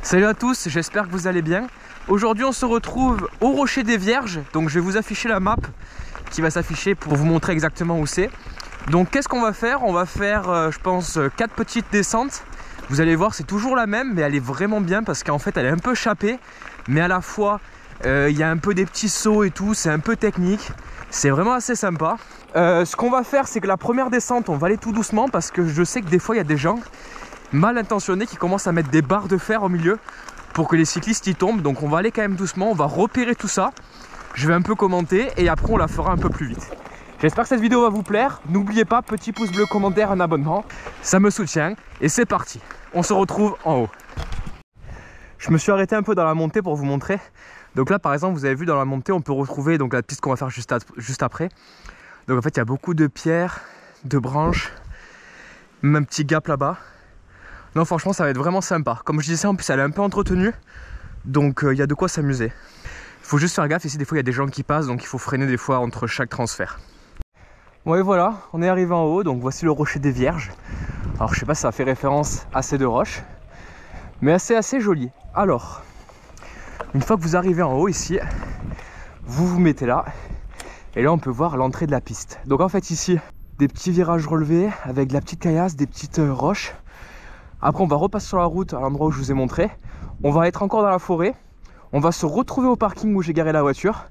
Salut à tous, j'espère que vous allez bien. Aujourd'hui on se retrouve au Rocher des Vierges. Donc je vais vous afficher la map qui va s'afficher pour vous montrer exactement où c'est. Donc qu'est-ce qu'on va faire? On va faire je pense 4 petites descentes. Vous allez voir, c'est toujours la même, mais elle est vraiment bien parce qu'en fait elle est un peu chapée, mais à la fois il y a un peu des petits sauts et tout, c'est un peu technique. C'est vraiment assez sympa. Ce qu'on va faire, c'est que la première descente, on va aller tout doucement parce que je sais que des fois il y a des gens mal intentionnés qui commencent à mettre des barres de fer au milieu pour que les cyclistes y tombent. Donc on va aller quand même doucement, on va repérer tout ça. Je vais un peu commenter et après on la fera un peu plus vite. J'espère que cette vidéo va vous plaire. N'oubliez pas, petit pouce bleu, commentaire, un abonnement. Ça me soutient et c'est parti. On se retrouve en haut. Je me suis arrêté un peu dans la montée pour vous montrer. Donc là par exemple, vous avez vu dans la montée, on peut retrouver donc la piste qu'on va faire juste après. Donc en fait il y a beaucoup de pierres, de branches, même un petit gap là-bas. Non, franchement ça va être vraiment sympa. Comme je disais, en plus elle est un peu entretenue, donc il y a de quoi s'amuser. Il faut juste faire gaffe, ici des fois il y a des gens qui passent, donc il faut freiner des fois entre chaque transfert. Bon et voilà, on est arrivé en haut, donc voici le Rocher des Vierges. Alors je sais pas si ça fait référence à ces deux roches, mais c'est assez joli. Alors, une fois que vous arrivez en haut ici, vous vous mettez là, et là on peut voir l'entrée de la piste. Donc en fait ici, des petits virages relevés avec de la petite caillasse, des petites roches. Après on va repasser sur la route à l'endroit où je vous ai montré. On va être encore dans la forêt. On va se retrouver au parking où j'ai garé la voiture.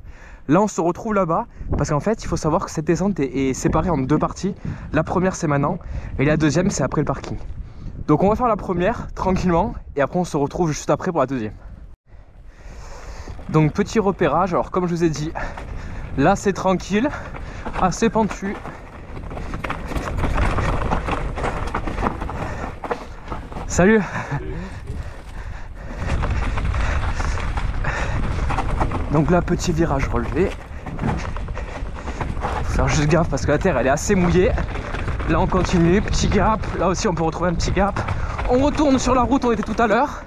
Là on se retrouve là-bas parce qu'en fait il faut savoir que cette descente est séparée en deux parties. La première c'est maintenant et la deuxième c'est après le parking. Donc on va faire la première tranquillement et après on se retrouve juste après pour la deuxième. Donc petit repérage, alors comme je vous ai dit, là c'est tranquille, assez pentu. Salut. Donc là, petit virage relevé. Faut faire juste gaffe parce que la terre elle est assez mouillée. Là on continue, petit gap. Là aussi on peut retrouver un petit gap. On retourne sur la route où on était tout à l'heure.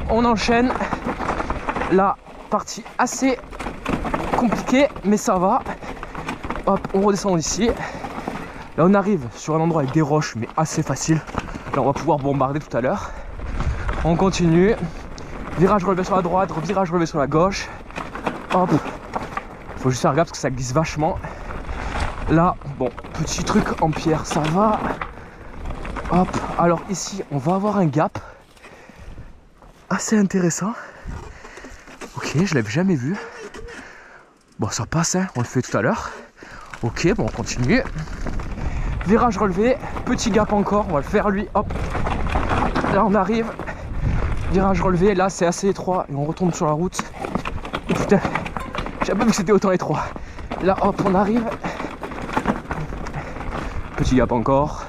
On enchaîne. Là, partie assez compliquée, mais ça va. Hop, on redescend ici. Là on arrive sur un endroit avec des roches, mais assez facile. Là on va pouvoir bombarder tout à l'heure. On continue. Virage relevé sur la droite, virage relevé sur la gauche. Hop. Faut juste faire gaffe parce que ça glisse vachement. Là, bon, petit truc en pierre, ça va. Hop. Alors ici, on va avoir un gap assez intéressant. Ok, je l'avais jamais vu. Bon, ça passe, hein, on le fait tout à l'heure. Ok, bon, on continue. Virage relevé, petit gap encore, on va le faire lui, hop. Là on arrive, virage relevé, là c'est assez étroit et on retourne sur la route. Et putain, j'avais pas vu que c'était autant étroit. Là hop, on arrive. Petit gap encore.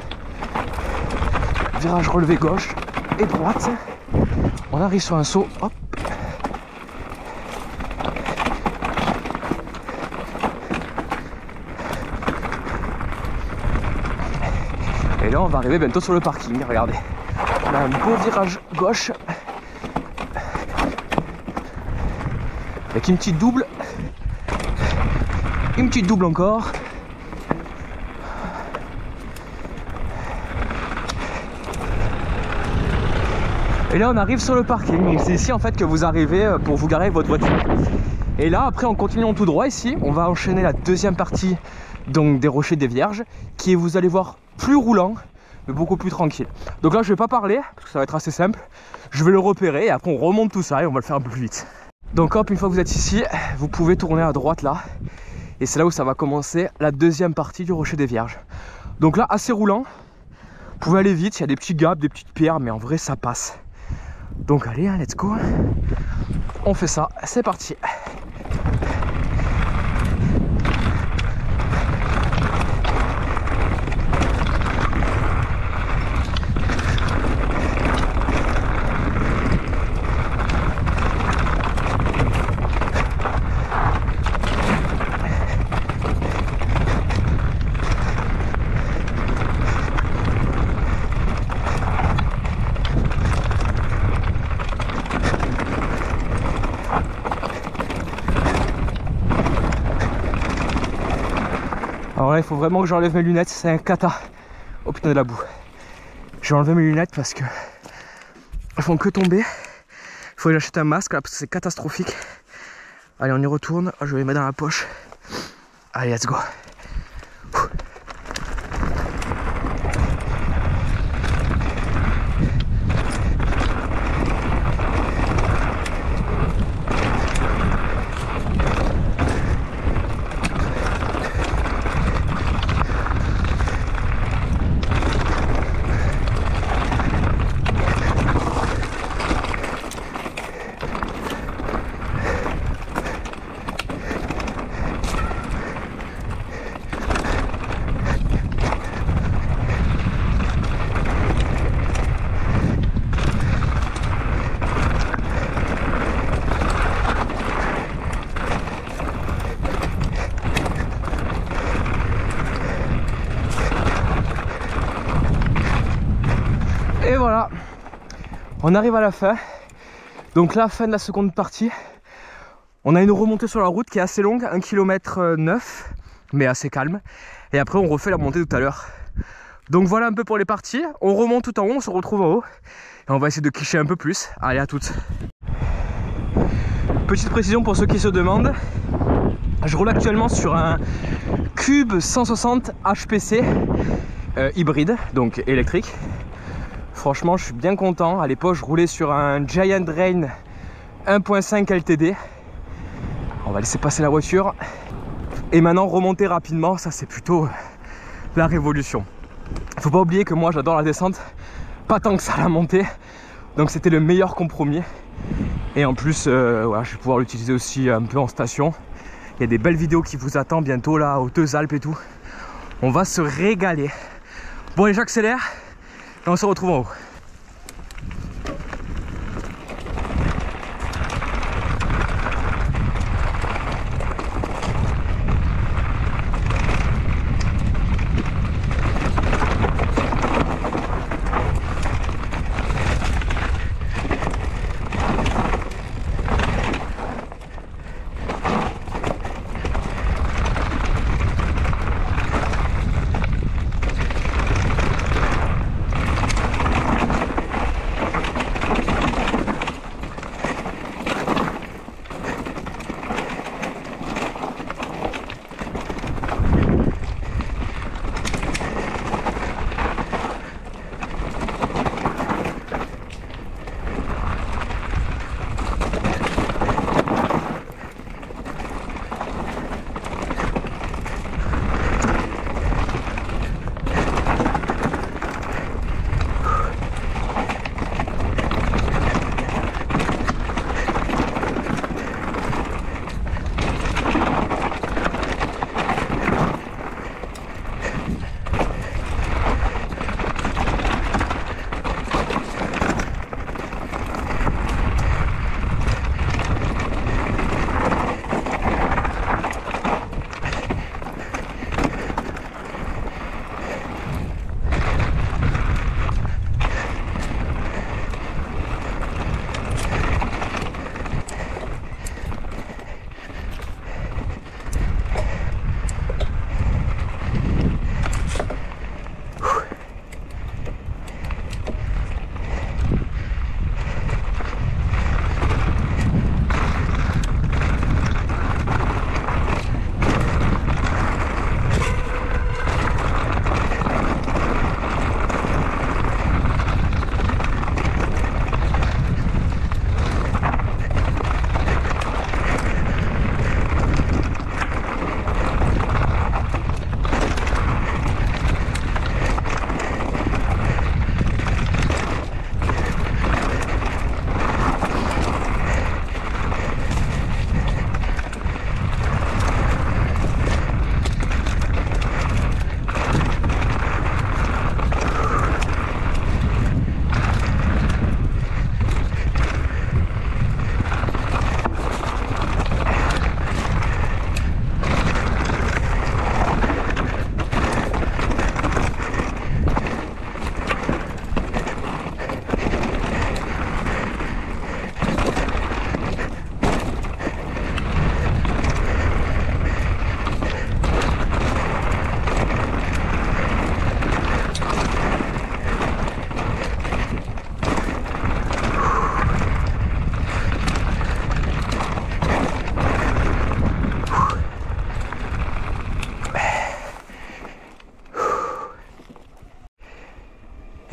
Virage relevé gauche et droite. On arrive sur un saut, hop. Et là on va arriver bientôt sur le parking, regardez. On a un beau virage gauche. Avec une petite double. Une petite double encore. Et là on arrive sur le parking. Donc c'est ici en fait que vous arrivez pour vous garer votre voiture. Et là après en continuant tout droit ici, on va enchaîner la deuxième partie donc des Rochers des Vierges, qui est, vous allez voir, plus roulant mais beaucoup plus tranquille. Donc là je vais pas parler parce que ça va être assez simple. Je vais le repérer et après on remonte tout ça et on va le faire un peu plus vite. Donc hop, une fois que vous êtes ici, vous pouvez tourner à droite là. Et c'est là où ça va commencer la deuxième partie du Rocher des Vierges. Donc là assez roulant. Vous pouvez aller vite, il y a des petits gaps, des petites pierres, mais en vrai ça passe. Donc allez, hein, let's go. On fait ça, c'est parti. Alors là il faut vraiment que j'enlève mes lunettes, c'est un cata. Oh putain de la boue. J'ai enlevé mes lunettes parce que elles font que tomber. Il faut que j'achète un masque là parce que c'est catastrophique. Allez, on y retourne. Je vais les mettre dans la poche. Allez, let's go. Et voilà, on arrive à la fin. Donc la fin de la seconde partie. On a une remontée sur la route qui est assez longue, 1,9 km, mais assez calme. Et après on refait la montée tout à l'heure. Donc voilà un peu pour les parties. On remonte tout en haut, on se retrouve en haut. Et on va essayer de quicher un peu plus. Allez, à toutes. Petite précision pour ceux qui se demandent. Je roule actuellement sur un Cube 160 HPC hybride, donc électrique. Franchement, je suis bien content. À l'époque, je roulais sur un Giant Drain 1.5 LTD. On va laisser passer la voiture. Et maintenant, remonter rapidement, ça c'est plutôt la révolution. Faut pas oublier que moi, j'adore la descente. Pas tant que ça la montée. Donc c'était le meilleur compromis. Et en plus, voilà, je vais pouvoir l'utiliser aussi un peu en station. Il y a des belles vidéos qui vous attendent bientôt là, aux Deux Alpes et tout. On va se régaler. Bon, allez, j'accélère. Et on se retrouve en haut.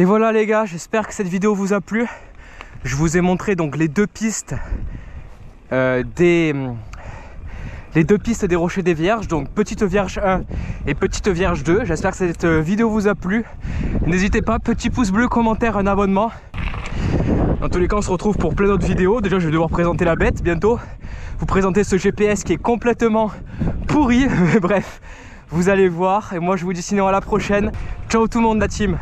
Et voilà les gars, j'espère que cette vidéo vous a plu. Je vous ai montré donc les deux pistes des Rochers des Vierges, donc Petite Vierge 1 et Petite Vierge 2. J'espère que cette vidéo vous a plu. N'hésitez pas, petit pouce bleu, commentaire, un abonnement. Dans tous les cas, on se retrouve pour plein d'autres vidéos. Déjà, je vais devoir présenter la bête bientôt. Vous présenter ce GPS qui est complètement pourri. Mais bref, vous allez voir. Et moi, je vous dis sinon à la prochaine. Ciao tout le monde, la team.